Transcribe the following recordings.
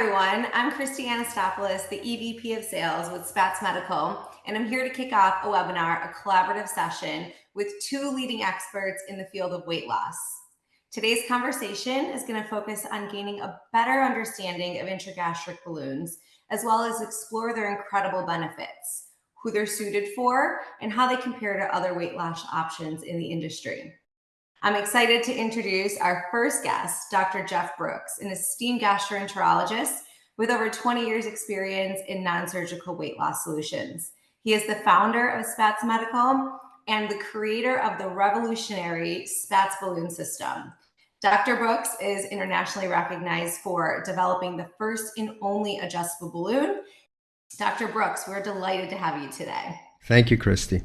everyone. I'm Christy Anastopoulos, the EVP of Sales with Spatz Medical, and I'm here to kick off a webinar, a collaborative session with two leading experts in the field of weight loss. Today's conversation is going to focus on gaining a better understanding of intragastric balloons, as well as explore their incredible benefits, who they're suited for, and how they compare to other weight loss options in the industry. I'm excited to introduce our first guest, Dr. Jeff Brooks, an esteemed gastroenterologist with over 20 years experience in non-surgical weight loss solutions. He is the founder of Spatz Medical and the creator of the revolutionary Spatz balloon system. Dr. Brooks is internationally recognized for developing the first and only adjustable balloon. Dr. Brooks, we're delighted to have you today. Thank you, Christy.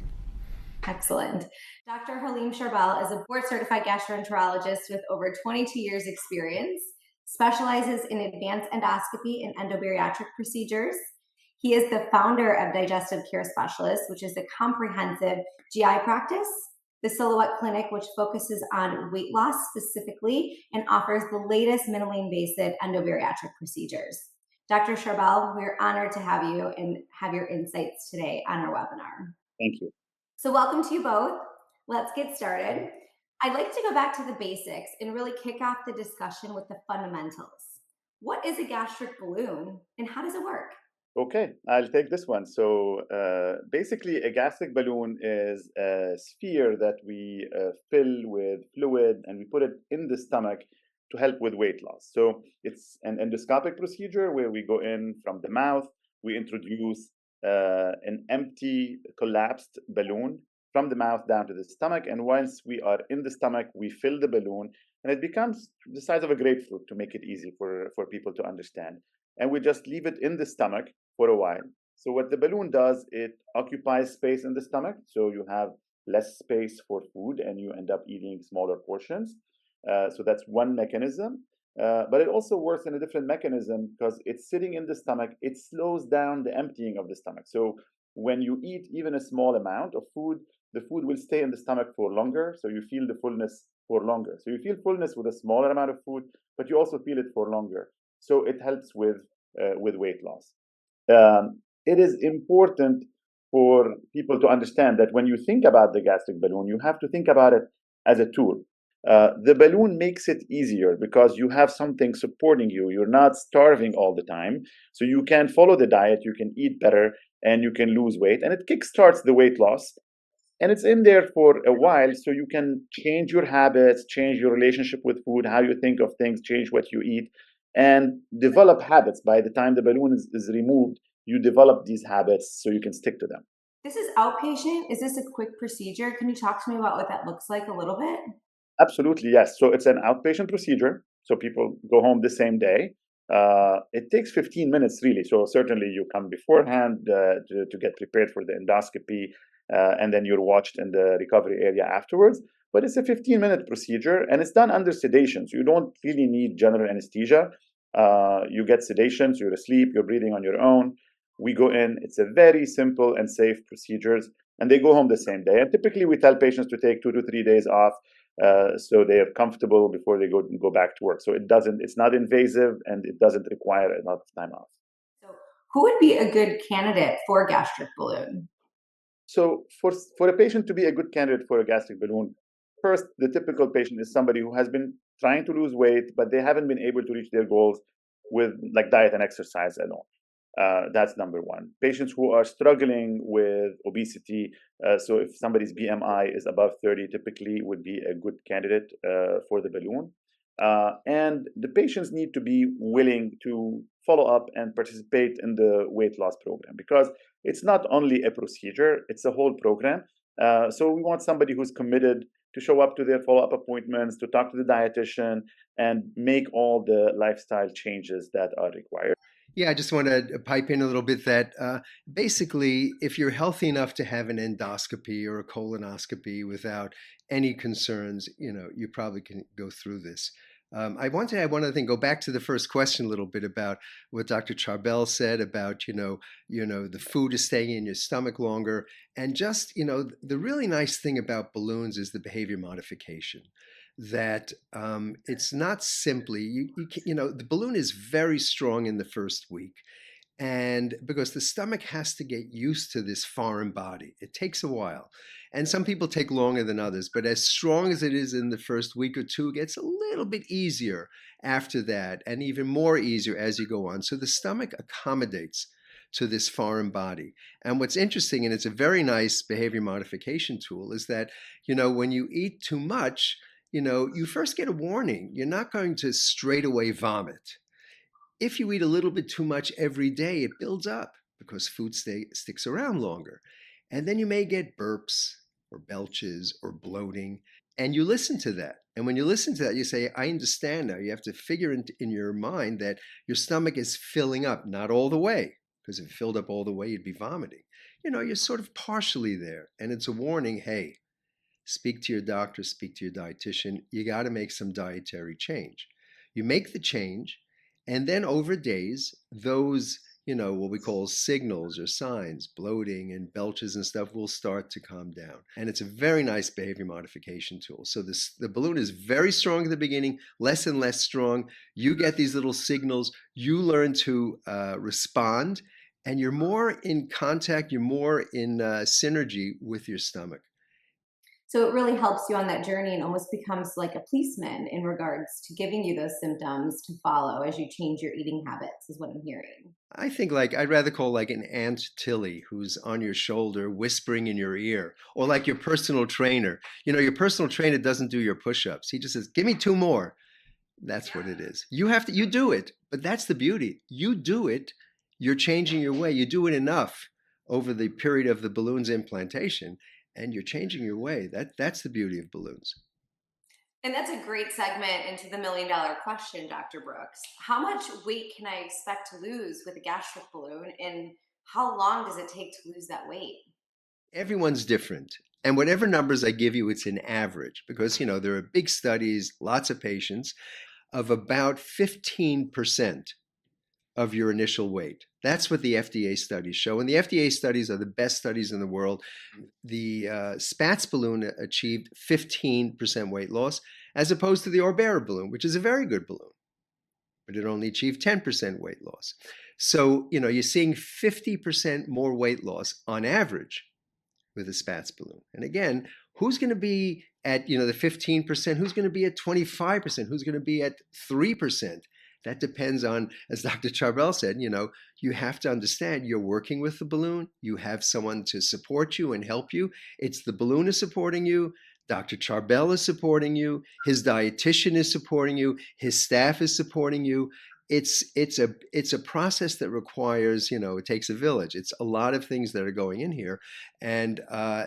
Excellent. Dr. Halim Sharbel is a board-certified gastroenterologist with over 22 years experience, specializes in advanced endoscopy and endobariatric procedures. He is the founder of Digestive Care Specialist, which is a comprehensive GI practice, the Silhouette Clinic, which focuses on weight loss specifically and offers the latest minimally invasive endobariatric procedures. Dr. Sharbel, we're honored to have you and have your insights today on our webinar. Thank you. So welcome to you both. Let's get started. I'd like to go back to the basics and really kick off the discussion with the fundamentals. What is a gastric balloon and how does it work? Okay, I'll take this one. So basically, a gastric balloon is a sphere that we fill with fluid and we put it in the stomach to help with weight loss. So it's an endoscopic procedure where we go in from the mouth, we introduce an empty collapsed balloon from the mouth down to the stomach, and once we are in the stomach, we fill the balloon, and it becomes the size of a grapefruit to make it easy for people to understand. And we just leave it in the stomach for a while. So what the balloon does, it occupies space in the stomach, so you have less space for food, and you end up eating smaller portions. So that's one mechanism. But it also works in a different mechanism because it's sitting in the stomach. It slows down the emptying of the stomach. So when you eat even a small amount of food, the food will stay in the stomach for longer. So you feel the fullness for longer. So you feel fullness with a smaller amount of food, but you also feel it for longer. So it helps with weight loss. It is important for people to understand that when you think about the gastric balloon, you have to think about it as a tool. The balloon makes it easier because you have something supporting you. You're not starving all the time. So you can follow the diet, you can eat better, and you can lose weight. And it kickstarts the weight loss. And it's in there for a while, so you can change your habits, change your relationship with food, how you think of things, change what you eat, and develop habits. By the time the balloon is removed, you develop these habits so you can stick to them. This is outpatient. Is this a quick procedure? Can you talk to me about what that looks like a little bit? Absolutely, yes. So it's an outpatient procedure. So people go home the same day. It takes 15 minutes, really. So certainly you come beforehand to get prepared for the endoscopy, and then you're watched in the recovery area afterwards. But it's a 15-minute procedure, and it's done under sedation. So you don't really need general anesthesia. You get sedation, so you're asleep, you're breathing on your own. We go in. It's a very simple and safe procedures, and they go home the same day. And typically we tell patients to take 2 to 3 days off, so they are comfortable before they go back to work. So it's not invasive, and it doesn't require a lot of time off. So who would be a good candidate for a gastric balloon? So for a patient to be a good candidate for a gastric balloon, first, the typical patient is somebody who has been trying to lose weight, but they haven't been able to reach their goals with like diet and exercise alone. That's number one. Patients who are struggling with obesity, so if somebody's BMI is above 30, typically would be a good candidate for the balloon. And the patients need to be willing to follow up and participate in the weight loss program, because it's not only a procedure, it's a whole program. So we want somebody who's committed to show up to their follow-up appointments, to talk to the dietitian, and make all the lifestyle changes that are required. Yeah, I just want to pipe in a little bit that basically, if you're healthy enough to have an endoscopy or a colonoscopy without any concerns, you probably can go through this. I want to add one other thing. Go back to the first question a little bit about what Dr. Charbel said about the food is staying in your stomach longer, and just the really nice thing about balloons is the behavior modification. that it's not simply, the balloon is very strong in the first week. And because the stomach has to get used to this foreign body, it takes a while. And some people take longer than others, but as strong as it is in the first week or two, it gets a little bit easier after that, and even more easier as you go on. So the stomach accommodates to this foreign body. And what's interesting, and it's a very nice behavior modification tool, is that, when you eat too much, you first get a warning. You're not going to straight away vomit. If you eat a little bit too much every day, it builds up because food sticks around longer. And then you may get burps or belches or bloating, and you listen to that. And when you listen to that, you say, I understand now. You have to figure in your mind that your stomach is filling up, not all the way, because if it filled up all the way, you'd be vomiting. You're sort of partially there. And it's a warning, hey, speak to your doctor, speak to your dietitian. You got to make some dietary change. You make the change, and then over days, those, what we call signals or signs, bloating and belches and stuff, will start to calm down. And it's a very nice behavior modification tool. So the balloon is very strong at the beginning, less and less strong. You get these little signals, you learn to respond, and you're more in contact, you're more in synergy with your stomach. So it really helps you on that journey and almost becomes like a policeman in regards to giving you those symptoms to follow as you change your eating habits, is what I'm hearing. I think I'd rather call like an Aunt Tilly who's on your shoulder whispering in your ear, or like your personal trainer. Your personal trainer doesn't do your push-ups. He just says, give me two more. That's what it is. You do it, but that's the beauty. You do it, you're changing your way. You do it enough over the period of the balloon's implantation, and you're changing your way. That's the beauty of balloons. And that's a great segment into the $1,000,000 question, Dr. Brooks. How much weight can I expect to lose with a gastric balloon, and how long does it take to lose that weight? Everyone's different. And whatever numbers I give you, it's an average because, there are big studies, lots of patients, of about 15% of your initial weight. That's what the FDA studies show. And the FDA studies are the best studies in the world. The Spatz balloon achieved 15% weight loss as opposed to the Orbera balloon, which is a very good balloon, but it only achieved 10% weight loss. So, you're seeing 50% more weight loss on average with a Spatz balloon. And again, who's going to be at, the 15%? Who's going to be at 25%? Who's going to be at 3%? That depends on, as Dr. Charbel said, you have to understand you're working with the balloon. You have someone to support you and help you. It's the balloon is supporting you. Dr. Charbel is supporting you. His dietitian is supporting you. His staff is supporting you. It's a process that requires, it takes a village. It's a lot of things that are going in here, and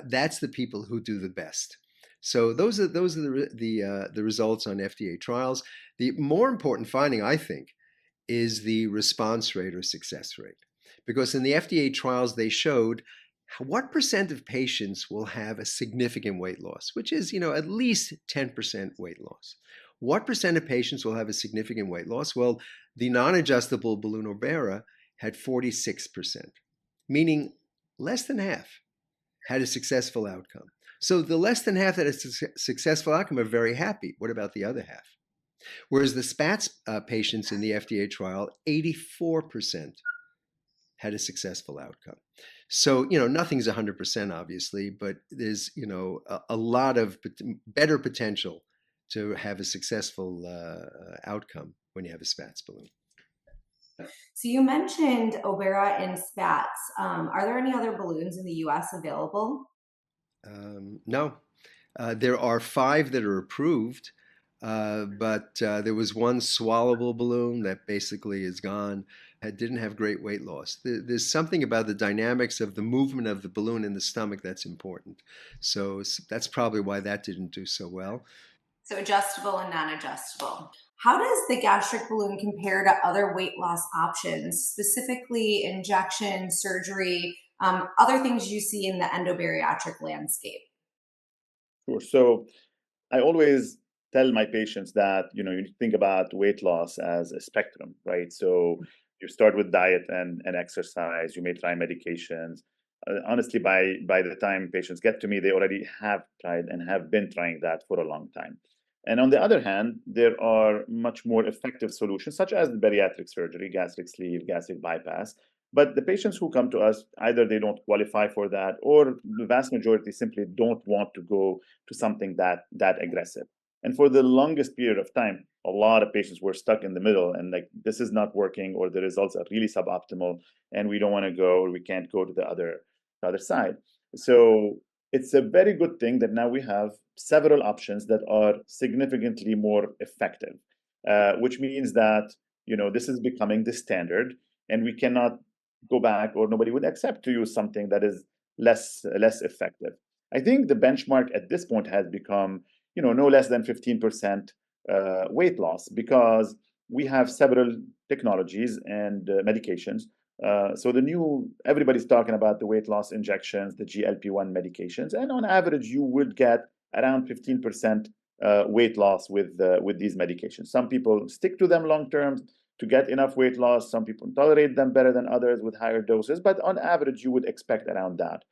that's the people who do the best. So those are the results on FDA trials. The more important finding, I think, is the response rate or success rate, because in the FDA trials they showed what percent of patients will have a significant weight loss, which is at least 10% weight loss. What percent of patients will have a significant weight loss? Well, the non-adjustable balloon Orbera had 46%, meaning less than half had a successful outcome. So the less than half that had a successful outcome are very happy. What about the other half? Whereas the Spatz patients in the FDA trial, 84% had a successful outcome. So, nothing's 100%, obviously, but there's, a lot of better potential to have a successful outcome when you have a Spatz balloon. So you mentioned Obera and Spatz. Are there any other balloons in the US available? No. There are 5 that are approved, but there was one swallowable balloon that basically is gone. It didn't have great weight loss. There's something about the dynamics of the movement of the balloon in the stomach that's important. So that's probably why that didn't do so well. So adjustable and non-adjustable. How does the gastric balloon compare to other weight loss options, specifically injection, surgery, other things you see in the endobariatric landscape? Sure. So I always tell my patients that you need to think about weight loss as a spectrum, right? So you start with diet and exercise. You may try medications. Honestly, by the time patients get to me, they already have tried and have been trying that for a long time. And on the other hand, there are much more effective solutions, such as the bariatric surgery, gastric sleeve, gastric bypass. But the patients who come to us, either they don't qualify for that, or the vast majority simply don't want to go to something that aggressive. And for the longest period of time, a lot of patients were stuck in the middle and like, this is not working, or the results are really suboptimal, and we don't want to go, or we can't go to the other side. So it's a very good thing that now we have several options that are significantly more effective, which means that this is becoming the standard, and we cannot go back, or nobody would accept to use something that is less effective. I think the benchmark at this point has become no less than 15% weight loss, because we have several technologies and medications. So everybody's talking about the weight loss injections, the GLP-1 medications, and on average, you would get around 15% weight loss with these medications. Some people stick to them long term to get enough weight loss. Some people tolerate them better than others with higher doses, but on average, you would expect around that.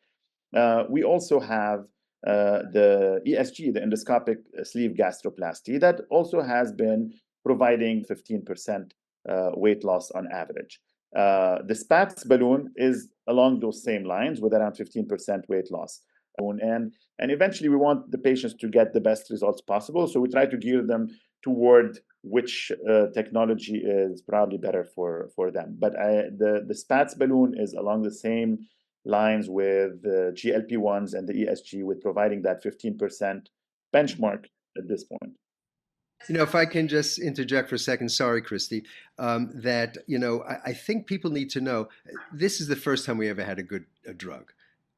We also have the ESG, the endoscopic sleeve gastroplasty, that also has been providing 15% weight loss on average. The Spatz balloon is along those same lines with around 15% weight loss. And eventually we want the patients to get the best results possible. So we try to gear them toward which technology is probably better for them. But the Spatz balloon is along the same lines with the GLP-1s and the ESG, with providing that 15% benchmark at this point. If I can just interject for a second, sorry, Christy, that, I think people need to know this is the first time we ever had a drug.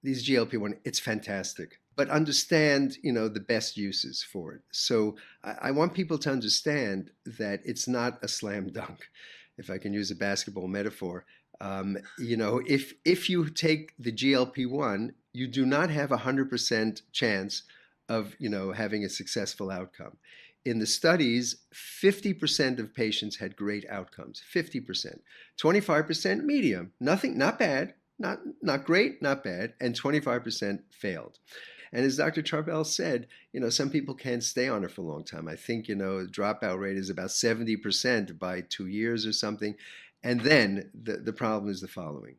These GLP-1, it's fantastic, but understand, the best uses for it. So I want people to understand that it's not a slam dunk, if I can use a basketball metaphor. If you take the GLP-1, you do not have 100% chance of, having a successful outcome. In the studies, 50% of patients had great outcomes, 50%. 25% medium, nothing, not bad, not great, not bad, and 25% failed. And as Dr. Charbel said, some people can't stay on it for a long time. I think, the dropout rate is about 70% by 2 years or something. And then the problem is the following.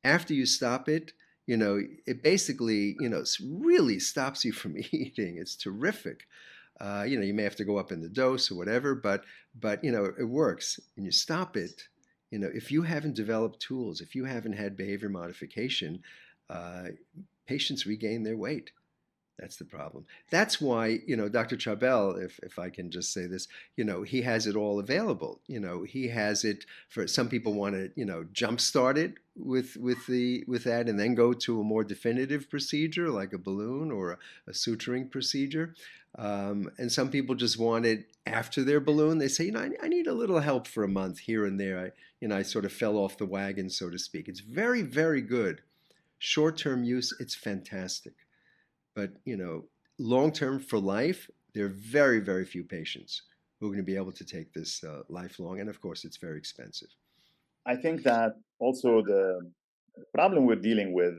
After you stop it, it basically, really stops you from eating. It's terrific. You may have to go up in the dose or whatever, but it works. And you stop it. If you haven't developed tools, if you haven't had behavior modification, patients regain their weight. That's the problem. That's why, Dr. Charbel, if I can just say this, he has it all available. He has it for some people want to, jumpstart it with that and then go to a more definitive procedure like a balloon or a suturing procedure. And some people just want it after their balloon. They say, I need a little help for a month here and there. I sort of fell off the wagon, so to speak. It's very, very good. Short-term use, it's fantastic. But, long-term for life, there are very, very few patients who are going to be able to take this lifelong. And of course, it's very expensive. I think that also the problem we're dealing with,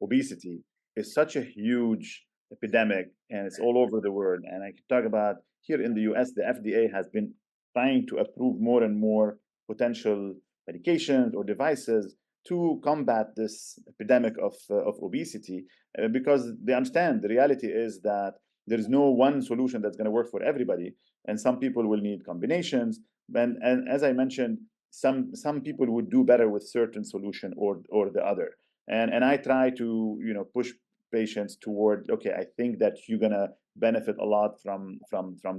obesity, is such a huge epidemic, and it's all over the world. And I can talk about here in the US, the FDA has been trying to approve more and more potential medications or devices to combat this epidemic of obesity, because they understand the reality is that there is no one solution that's going to work for everybody, and some people will need combinations. And as I mentioned, some people would do better with certain solution or the other. And I try to push patients toward, okay, I think that you're gonna benefit a lot from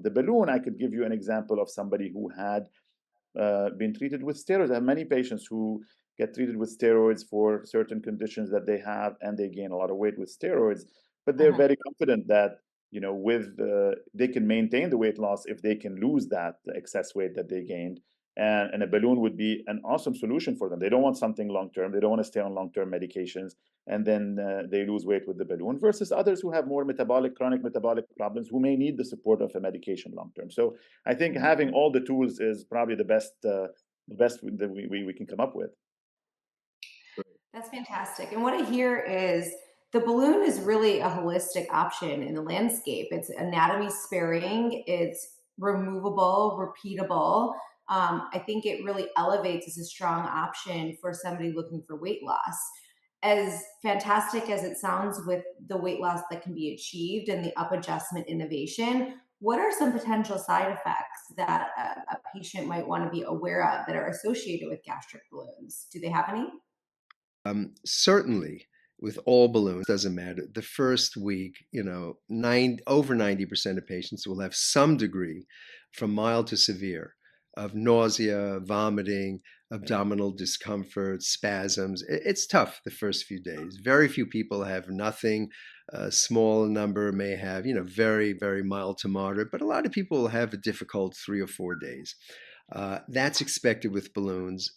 the balloon. I could give you an example of somebody who had been treated with steroids. I have many patients who get treated with steroids for certain conditions that they have, and they gain a lot of weight with steroids. But they're very confident that with they can maintain the weight loss if they can lose that excess weight that they gained. And a balloon would be an awesome solution for them. They don't want something long term. They don't want to stay on long term medications, and then they lose weight with the balloon. Versus others who have more chronic metabolic problems, who may need the support of a medication long term. So I think having all the tools is probably the best that we can come up with. That's fantastic. And what I hear is The balloon is really a holistic option in the landscape. It's anatomy sparing, it's removable, repeatable. I think it really elevates as a strong option for somebody looking for weight loss. As fantastic as it sounds with the weight loss that can be achieved and the up adjustment innovation, what are some potential side effects that a patient might want to be aware of that are associated with gastric balloons? Do they have any? Certainly, with all balloons, doesn't matter. The first week, over 90% of patients will have some degree, from mild to severe, of nausea, vomiting, abdominal discomfort, spasms. It's tough the first few days. Very few people have nothing. A small number may have, very, very mild to moderate, but a lot of people will have a difficult 3 or 4 days. That's expected with balloons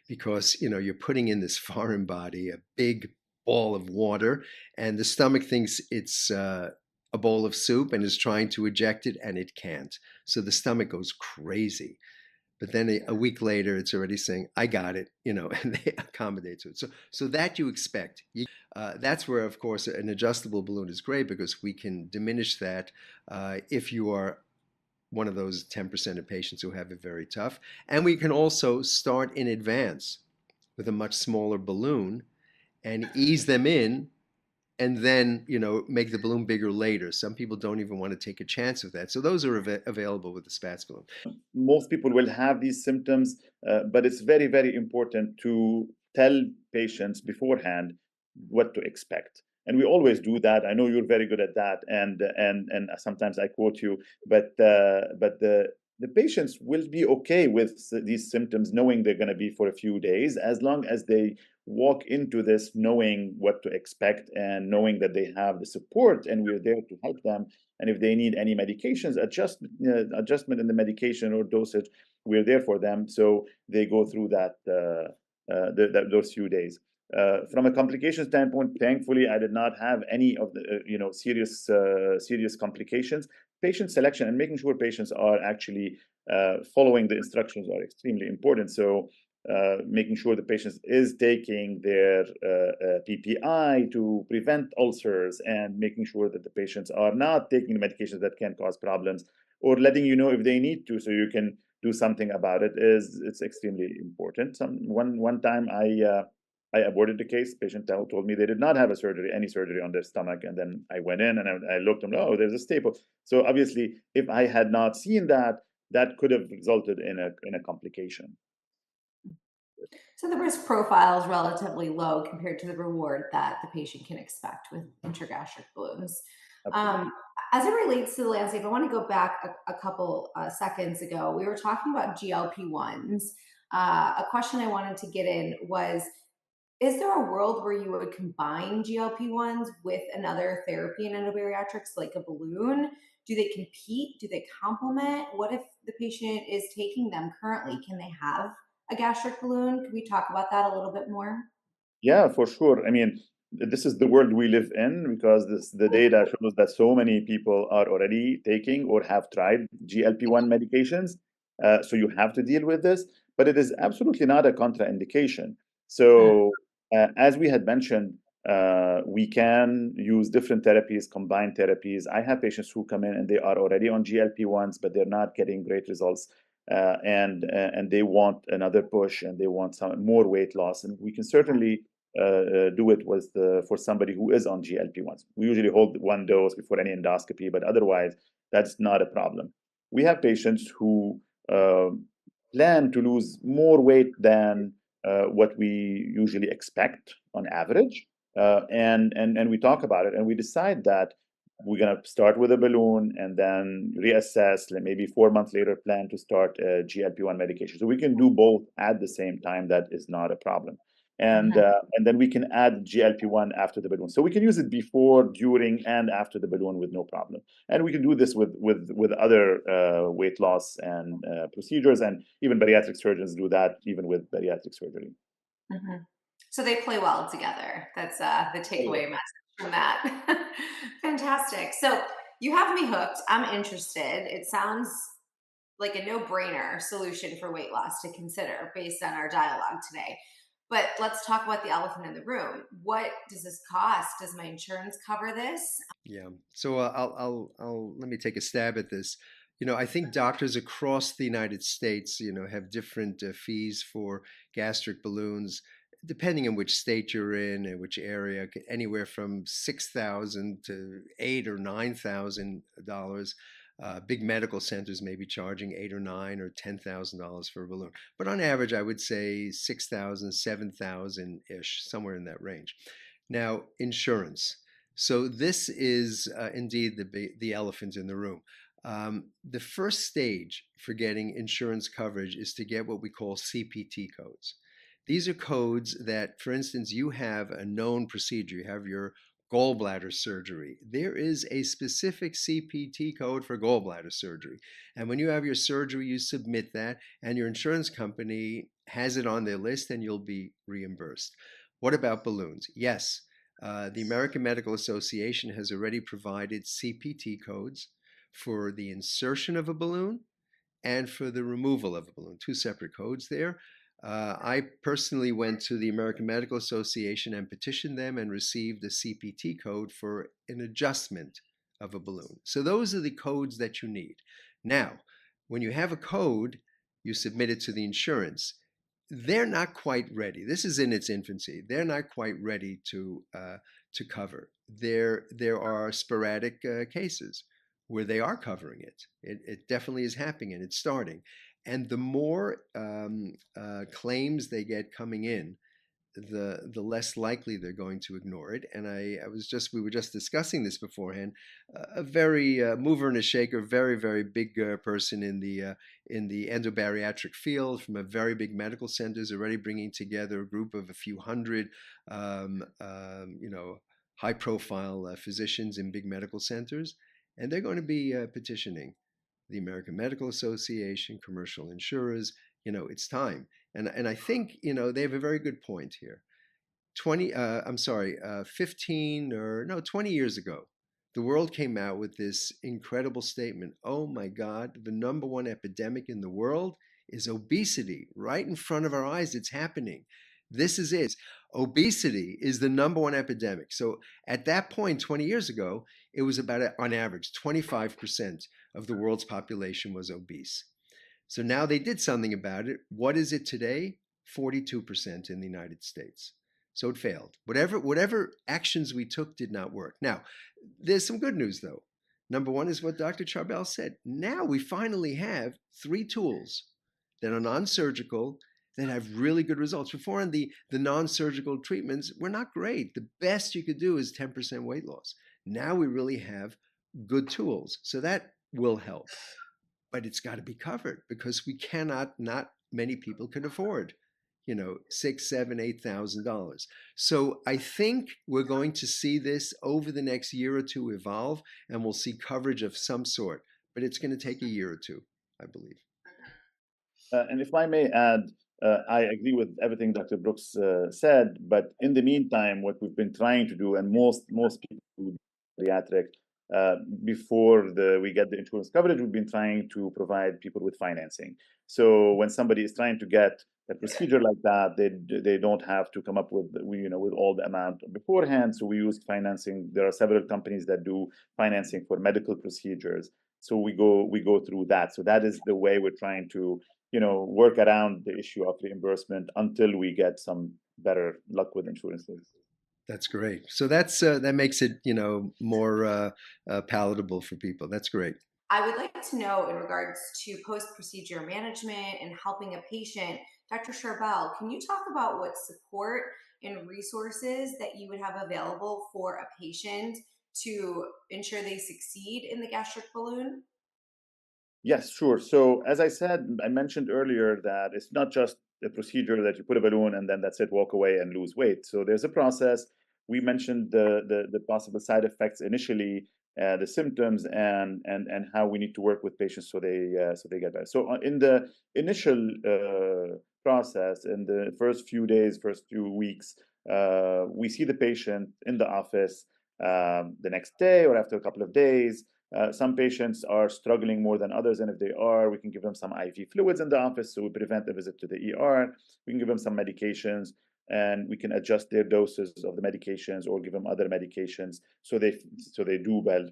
because you're putting in this foreign body, a big ball of water, and the stomach thinks it's a bowl of soup and is trying to eject it, and it can't. So the stomach goes crazy. But then a week later, it's already saying, "I got it," and they accommodate to it. So that you expect. That's where, of course, an adjustable balloon is great because we can diminish that if you are one of those 10% of patients who have it very tough. And we can also start in advance with a much smaller balloon and ease them in and then, make the balloon bigger later. Some people don't even want to take a chance with that. So those are available with the Spatz balloon. Most people will have these symptoms, but it's very, very important to tell patients beforehand what to expect. And we always do that. I know you're very good at that, and sometimes I quote you. But the patients will be okay with these symptoms, knowing they're going to be for a few days, as long as they walk into this knowing what to expect and knowing that they have the support, and we're there to help them. And if they need any medications, adjustment in the medication or dosage, we're there for them. So they go through those few days. From a complication standpoint, thankfully, I did not have any of the serious complications. Patient selection and making sure patients are actually following the instructions are extremely important. So making sure the patient is taking their PPI to prevent ulcers, and making sure that the patients are not taking the medications that can cause problems, or letting you know if they need to, so you can do something about it. It's extremely important. One time I aborted the case. Patient told me they did not have any surgery on their stomach, and then I went in and I looked and oh, there's a staple. So obviously, if I had not seen that, that could have resulted in a complication. So the risk profile is relatively low compared to the reward that the patient can expect with intragastric balloons. Absolutely. Um, as it relates to the landscape, I want to go back a couple seconds ago. We were talking about GLP-1s. A question I wanted to get in was, is there a world where you would combine GLP-1s with another therapy in endobariatrics, like a balloon? Do they compete? Do they complement? What if the patient is taking them currently? Can they have a gastric balloon? Could we talk about that a little bit more? Yeah, for sure. I mean, this is the world we live in, because the data shows that so many people are already taking or have tried GLP-1 medications. So you have to deal with this, but it is absolutely not a contraindication. Mm, So as we had mentioned, we can use different therapies, combined therapies. I have patients who come in and they are already on GLP-1s, but they're not getting great results. And they want another push, and they want some more weight loss, and we can certainly do it for somebody who is on GLP-1s. We usually hold one dose before any endoscopy, but otherwise that's not a problem. We have patients who uh, plan to lose more weight than what we usually expect on average, and we talk about it, and we decide that we're going to start with a balloon and then reassess, like maybe 4 months later, plan to start a GLP-1 medication. So we can do both at the same time. That is not a problem. And mhm. then we can add GLP-1 after the balloon. So we can use it before, during, and after the balloon with no problem. And we can do this with other weight loss and procedures, and even bariatric surgeons do that even with bariatric surgery. Mhm. So they play well together. That's the Oh, yeah. takeaway message from that. Fantastic. So you have me hooked. I'm interested. It sounds like a no-brainer solution for weight loss to consider based on our dialogue today. But let's talk about the elephant in the room. What does this cost? Does my insurance cover this? Yeah. So let me take a stab at this. I think doctors across the United States, have different fees for gastric balloons, depending on which state you're in and which area, anywhere from 6,000 to $8,000 or $9,000. Big medical centers may be charging $8,000 or $10,000 for a balloon, but on average, I would say 6,000, 7,000 ish, somewhere in that range. Now, insurance. So this is indeed the elephant in the room. The first stage for getting insurance coverage is to get what we call CPT codes. These are codes that, for instance, you have a known procedure, you have your gallbladder surgery. There is a specific CPT code for gallbladder surgery. And when you have your surgery, you submit that, and your insurance company has it on their list, and you'll be reimbursed. What about balloons? Yes, the American Medical Association has already provided CPT codes for the insertion of a balloon and for the removal of a balloon, two separate codes there. I personally went to the American Medical Association and petitioned them and received a CPT code for an adjustment of a balloon. So those are the codes that you need. Now, when you have a code, you submit it to the insurance. They're not quite ready. This is in its infancy. They're not quite ready to cover. There are sporadic cases where they are covering it. It definitely is happening, and it's starting. And the more claims they get coming in, the less likely they're going to ignore it. And we were just discussing this beforehand. A very mover and a shaker, very very big person in the endobariatric field from a very big medical center is already bringing together a group of a few hundred, high profile physicians in big medical centers, and they're going to be petitioning the American Medical Association, commercial insurers. It's time. And I think, they have a very good point here. 15 or no, 20 years ago, the world came out with this incredible statement. Oh my God, the number one epidemic in the world is obesity. Right in front of our eyes, it's happening. This is it. Obesity is the number one epidemic. So at that point, 20 years ago, it was about, on average, 25% of the world's population was obese. So now they did something about it. What is it today? 42% in the United States. So it failed. Whatever actions we took did not work. Now, there's some good news though. Number one is what Dr. Charbel said. Now we finally have 3 tools that are non-surgical that have really good results. Before, in the non-surgical treatments were not great. The best you could do is 10% weight loss. Now we really have good tools. So that will help. But it's got to be covered because not many people can afford, $6,000, $7,000, $8,000. So I think we're going to see this over the next year or two evolve, and we'll see coverage of some sort. But it's going to take a year or two, I believe. And if I may add, I agree with everything Dr. Brooks said, but in the meantime, what we've been trying to do, and most people do pediatric, before we get the insurance coverage, we've been trying to provide people with financing. So when somebody is trying to get a procedure like that, they don't have to come up with with all the amount beforehand. So we use financing. There are several companies that do financing for medical procedures. So we go through that. So that is the way we're trying to work around the issue of reimbursement until we get some better luck with insurances. That's great. So that makes it more palatable for people. That's great. I would like to know, in regards to post-procedure management and helping a patient, Dr. Charbel, can you talk about what support and resources that you would have available for a patient to ensure they succeed in the gastric balloon? Yes, sure. So as I mentioned earlier that it's not just a procedure that you put a balloon and then that's it, walk away and lose weight. So there's a process. We mentioned the possible side effects initially, the symptoms, and how we need to work with patients so they get better. So in the initial process, in the first few days, first few weeks, we see the patient in the office the next day or after a couple of days. Some patients are struggling more than others, and if they are, we can give them some IV fluids in the office, so we prevent the visit to the ER. We can give them some medications. and we can adjust their doses of the medications or give them other medications so they do well.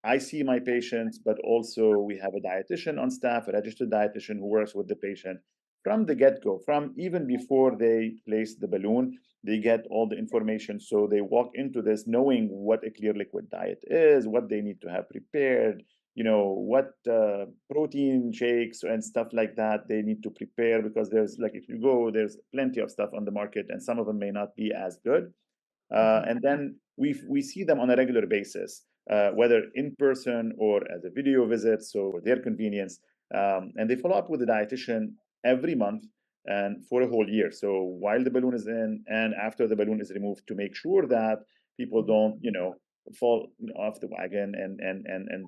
I see my patients, but also we have a dietitian on staff, a registered dietitian who works with the patient from the get-go, from even before they place the balloon. They get all the information, so they walk into this knowing what a clear liquid diet is, what they need to have prepared, what protein shakes and stuff like that they need to prepare, because there's, like, if you go, there's plenty of stuff on the market and some of them may not be as good. And then we see them on a regular basis, whether in person or as a video visit, so for their convenience. And they follow up with the dietitian every month and for a whole year. So while the balloon is in and after the balloon is removed, to make sure that people don't, fall off the wagon and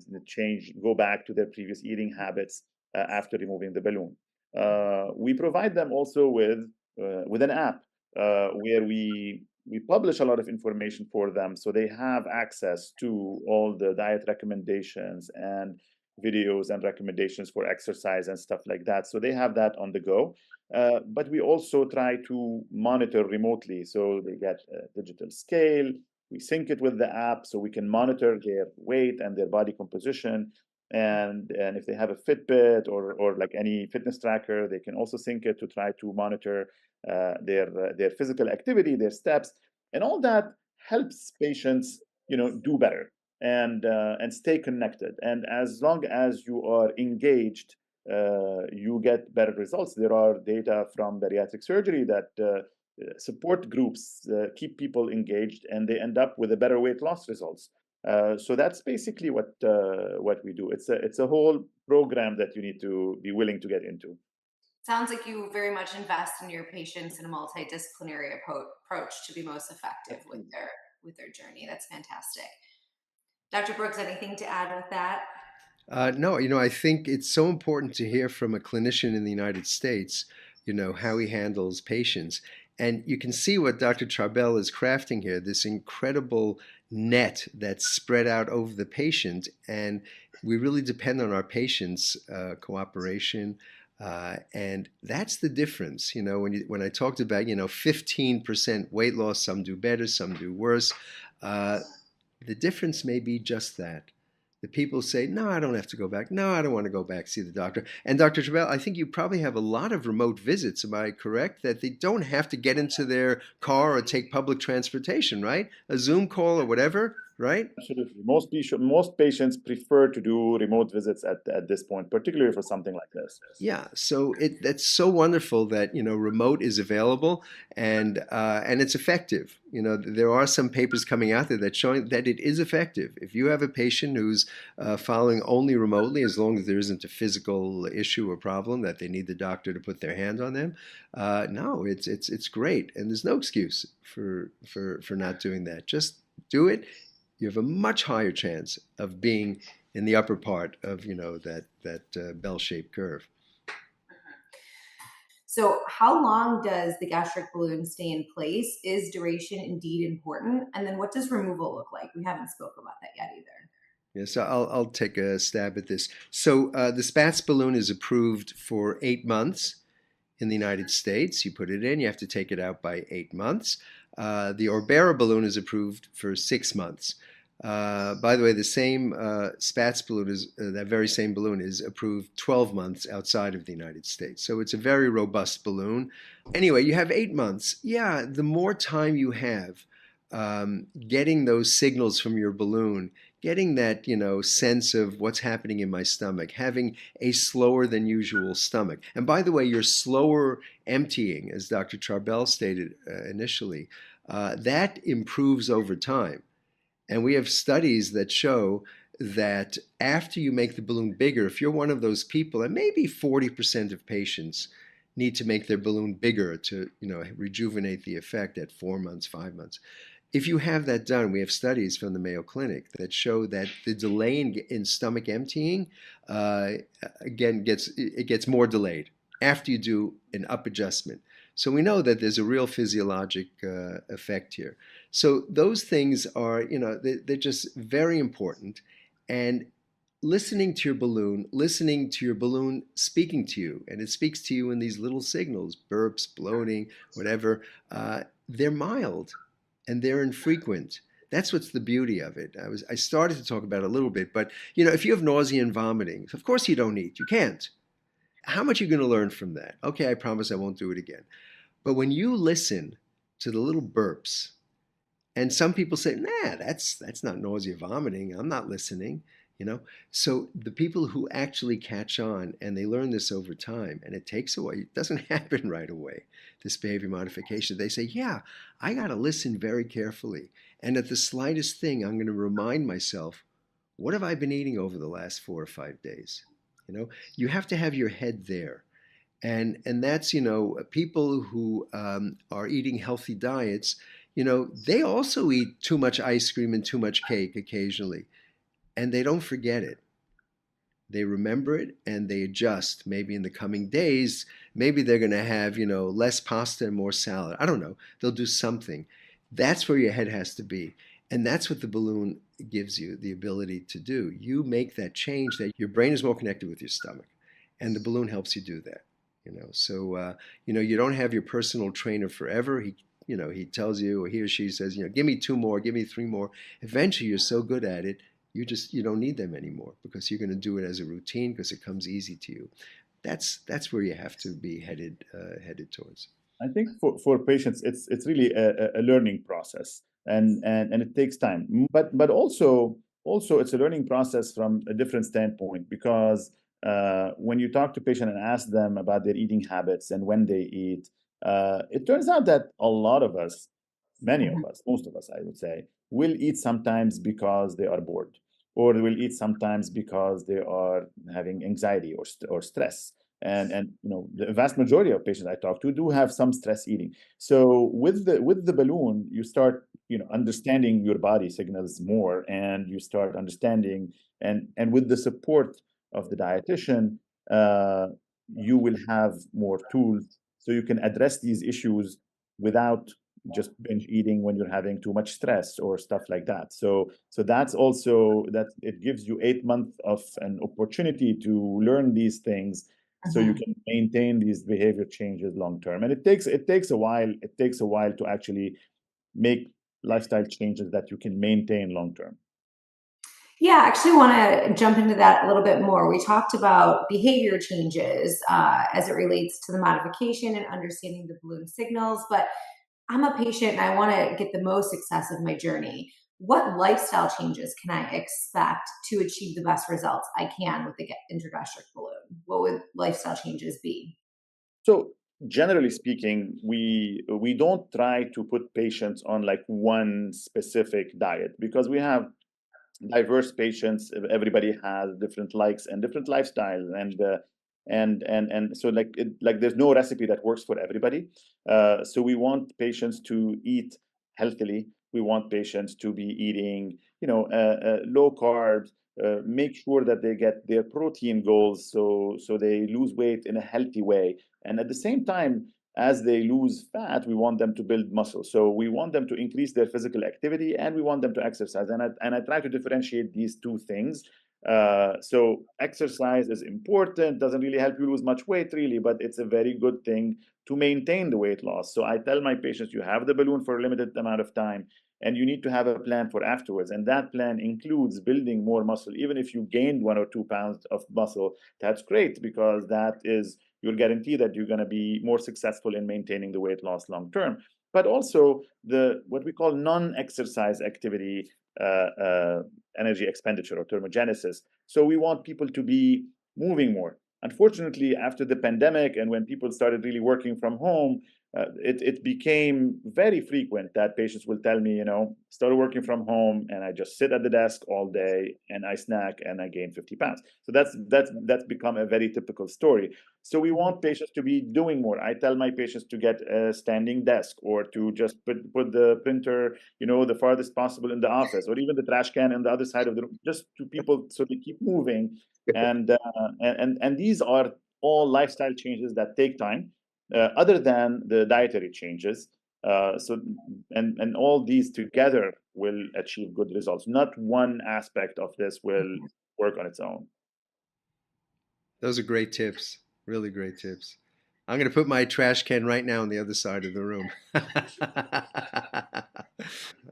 go back to their previous eating habits after removing the balloon. We provide them also with an app where we publish a lot of information for them, so they have access to all the diet recommendations and videos and recommendations for exercise and stuff like that. So they have that on the go. But we also try to monitor remotely. So they get a digital scale. We sync it with the app so we can monitor their weight and their body composition. And if they have a Fitbit or like any fitness tracker, they can also sync it to try to monitor their physical activity, their steps, and all that helps patients, do better and stay connected. And as long as you are engaged, you get better results. There are data from bariatric surgery that support groups keep people engaged, and they end up with a better weight loss results. So that's basically what we do. It's a whole program that you need to be willing to get into. Sounds like you very much invest in your patients in a multidisciplinary approach to be most effective with their journey. That's fantastic. Dr. Brooks, anything to add with that? No, I think it's so important to hear from a clinician in the United States, how he handles patients. And you can see what Dr. Charbel is crafting here, this incredible net that's spread out over the patient. And we really depend on our patients' cooperation. And that's the difference. When I talked about, 15% weight loss, some do better, some do worse. The difference may be just that. The people say, no, I don't have to go back. No, I don't want to go back, see the doctor. And Dr. Charbel, I think you probably have a lot of remote visits. Am I correct? That they don't have to get into their car or take public transportation, right? A Zoom call or whatever, right? Absolutely. Most patients prefer to do remote visits at this point, particularly for something like this. Yeah, so that's so wonderful that remote is available and it's effective. There are some papers coming out there that showing that it is effective. If you have a patient who's following only remotely, as long as there isn't a physical issue or problem that they need the doctor to put their hand on them, no, it's great, and there's no excuse for not doing that. Just do it. You have a much higher chance of being in the upper part of that bell-shaped curve. So how long does the gastric balloon stay in place? Is duration indeed important? And then what does removal look like? We haven't spoke about that yet either. Yeah, so I'll take a stab at this. So the Spatz balloon is approved for 8 months in the United States. You put it in, you have to take it out by 8 months. The Orbera balloon is approved for 6 months. By the way, the same Spatz balloon that very same balloon is approved 12 months outside of the United States. So it's a very robust balloon. Anyway, you have 8 months. Yeah, the more time you have getting those signals from your balloon, getting that sense of what's happening in my stomach, having a slower than usual stomach. And by the way, your slower emptying, as Dr. Charbel stated initially, that improves over time. And we have studies that show that after you make the balloon bigger, if you're one of those people, and maybe 40% of patients need to make their balloon bigger to rejuvenate the effect at 4 months, 5 months. If you have that done, we have studies from the Mayo Clinic that show that the delay in stomach emptying again gets more delayed after you do an up adjustment. So we know that there's a real physiologic effect here. So those things are, they're just very important. And listening to your balloon speaking to you, and it speaks to you in these little signals, burps, bloating, whatever. They're mild and they're infrequent. That's what's the beauty of it. I started to talk about it a little bit, but if you have nausea and vomiting, of course you don't eat. You can't. How much are you going to learn from that? Okay, I promise I won't do it again. But when you listen to the little burps, and some people say, nah, that's not nausea, vomiting. I'm not listening, you know. So the people who actually catch on and they learn this over time, and it takes a while, it doesn't happen right away, this behavior modification. They say, yeah, I got to listen very carefully. And at the slightest thing, I'm going to remind myself, what have I been eating over the last 4 or 5 days? You have to have your head there. And that's people who are eating healthy diets, they also eat too much ice cream and too much cake occasionally, and they don't forget it. They remember it and they adjust. Maybe in the coming days, maybe they're going to have less pasta and more salad. I don't know. They'll do something. That's where your head has to be, and that's what the balloon gives you the ability to do. You make that change, that your brain is more connected with your stomach, and the balloon helps you do that. So you don't have your personal trainer forever. He tells you, or he or she says, give me 2 more, give me 3 more. Eventually you're so good at it, you don't need them anymore, because you're going to do it as a routine, because it comes easy to you. That's where you have to be headed towards. I think for patients, it's really a learning process, and it takes time. But also it's a learning process from a different standpoint, because when you talk to patients and ask them about their eating habits and when they eat, it turns out that a lot of us, many of Mhm. us, most of us, I would say, will eat sometimes because they are bored, or they will eat sometimes because they are having anxiety or stress. And the vast majority of patients I talk to do have some stress eating. So with the balloon, you start understanding your body signals more, and you start understanding, and with the support of the dietitian, uh, you will have more tools so you can address these issues without just binge eating when you're having too much stress or stuff like that. So that's also that it gives you 8 months of an opportunity to learn these things, so you Mhm. can maintain these behavior changes long term. And it takes a while. It takes a while to actually make lifestyle changes that you can maintain long term. Yeah, I actually want to jump into that a little bit more. We talked about behavior changes as it relates to the modification and understanding the balloon signals, but I'm a patient and I want to get the most success of my journey. What lifestyle changes can I expect to achieve the best results I can with the intragastric balloon? What would lifestyle changes be? So generally speaking, we don't try to put patients on like one specific diet, because we have diverse patients. Everybody has different likes and different lifestyles, and so like there's no recipe that works for everybody. So we want patients to eat healthily. We want patients to be eating low carbs. Make sure that they get their protein goals, so they lose weight in a healthy way, and at the same time, as they lose fat, we want them to build muscle. So we want them to increase their physical activity, and we want them to exercise. And I try to differentiate these two things. So exercise is important, doesn't really help you lose much weight, really, but it's a very good thing to maintain the weight loss. So I tell my patients, you have the balloon for a limited amount of time, and you need to have a plan for afterwards. And that plan includes building more muscle. Even if you gained 1 or 2 pounds of muscle, that's great, because that is you'll guarantee that you're going to be more successful in maintaining the weight loss long term. But also the what we call non-exercise activity, energy expenditure or thermogenesis. So we want people to be moving more. Unfortunately, after the pandemic and when people started really working from home, it became very frequent that patients will tell me, started working from home and I just sit at the desk all day and I snack and I gain 50 pounds. So that's become a very typical story. So we want patients to be doing more. I tell my patients to get a standing desk, or to just put the printer, the farthest possible in the office, or even the trash can on the other side of the room, just to people so they keep moving. And these are all lifestyle changes that take time, other than the dietary changes. And all these together will achieve good results. Not one aspect of this will work on its own. Those are great tips. Really great tips. I'm going to put my trash can right now on the other side of the room. I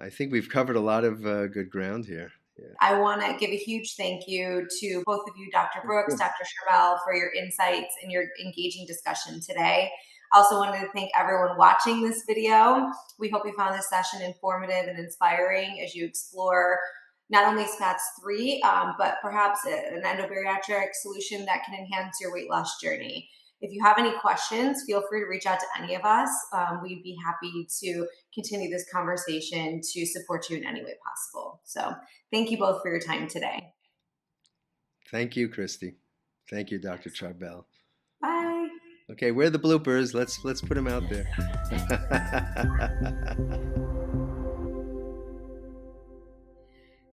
think we've covered a lot of good ground here. Yeah. I want to give a huge thank you to both of you, Dr. Brooks, Dr. Charbel, for your insights and your engaging discussion today. I also wanted to thank everyone watching this video. We hope you found this session informative and inspiring as you explore not only Spatz3, but perhaps an endobariatric solution that can enhance your weight loss journey. If you have any questions, feel free to reach out to any of us. We'd be happy to continue this conversation to support you in any way possible. So thank you both for your time today. Thank you, Christy. Thank you, Dr. Charbel. Bye. Okay, where are the bloopers? Let's put them out there.